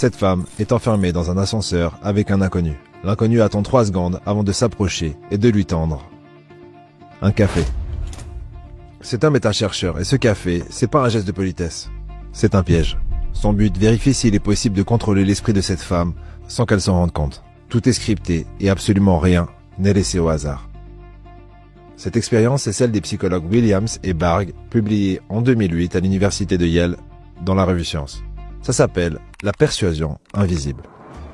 Cette femme est enfermée dans un ascenseur avec un inconnu. L'inconnu attend 3 secondes avant de s'approcher et de lui tendre un café. Cet homme est un chercheur et ce café, c'est pas un geste de politesse. C'est un piège. Son but, vérifier s'il est possible de contrôler l'esprit de cette femme sans qu'elle s'en rende compte. Tout est scripté et absolument rien n'est laissé au hasard. Cette expérience est celle des psychologues Williams et Barg, publiée en 2008 à l'université de Yale dans la revue Science. Ça s'appelle la persuasion invisible.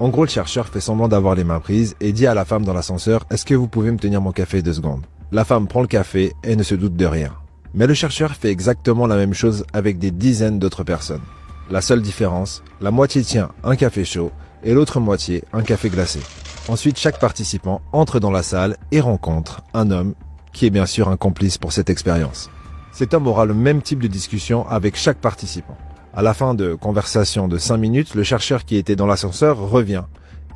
En gros, le chercheur fait semblant d'avoir les mains prises et dit à la femme dans l'ascenseur « Est-ce que vous pouvez me tenir mon café 2 secondes ?» La femme prend le café et ne se doute de rien. Mais le chercheur fait exactement la même chose avec des dizaines d'autres personnes. La seule différence, la moitié tient un café chaud et l'autre moitié un café glacé. Ensuite, chaque participant entre dans la salle et rencontre un homme qui est bien sûr un complice pour cette expérience. Cet homme aura le même type de discussion avec chaque participant. À la fin de conversation de 5 minutes, le chercheur qui était dans l'ascenseur revient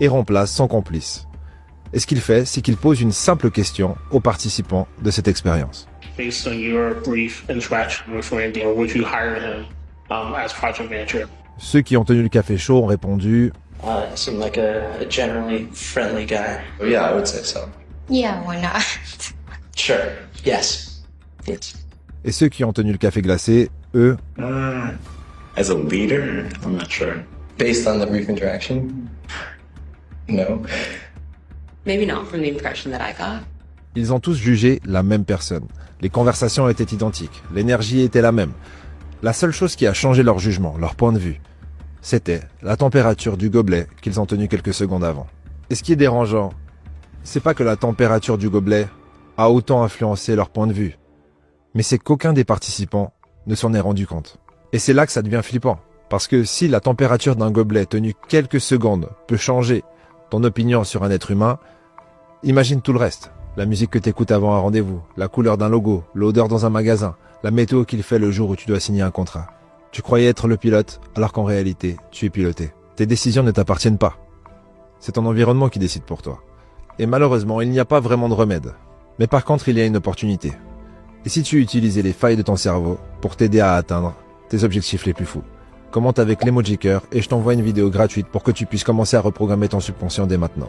et remplace son complice. Et ce qu'il fait, c'est qu'il pose une simple question aux participants de cette expérience. Based on your brief interaction with Randy, would you hire him as project manager? Ceux qui ont tenu le café chaud ont répondu He seemed like a generally friendly guy. Oh, yeah, I would say so. Yeah, why not? Sure. Yes. Yes. et ceux qui ont tenu le café glacé, eux, As a leader, I'm not sure. Based on the brief interaction? No. Maybe not from the impression that I got. ils ont tous jugé la même personne. Les conversations étaient identiques, l'énergie était la même. La seule chose qui a changé leur jugement, leur point de vue, c'était la température du gobelet qu'ils ont tenu quelques secondes avant. Et ce qui est dérangeant, c'est pas que la température du gobelet a autant influencé leur point de vue, mais c'est qu'aucun des participants ne s'en est rendu compte. Et c'est là que ça devient flippant, parce que si la température d'un gobelet tenu quelques secondes peut changer ton opinion sur un être humain, imagine tout le reste. La musique que t'écoutes avant un rendez-vous, la couleur d'un logo, l'odeur dans un magasin, la météo qu'il fait le jour où tu dois signer un contrat. Tu croyais être le pilote, alors qu'en réalité, tu es piloté. Tes décisions ne t'appartiennent pas. C'est ton environnement qui décide pour toi. Et malheureusement, il n'y a pas vraiment de remède. Mais par contre, il y a une opportunité. Et si tu utilisais les failles de ton cerveau pour t'aider à atteindre tes objectifs les plus fous? Commente avec l'emoji cœur et je t'envoie une vidéo gratuite pour que tu puisses commencer à reprogrammer ton subconscient dès maintenant.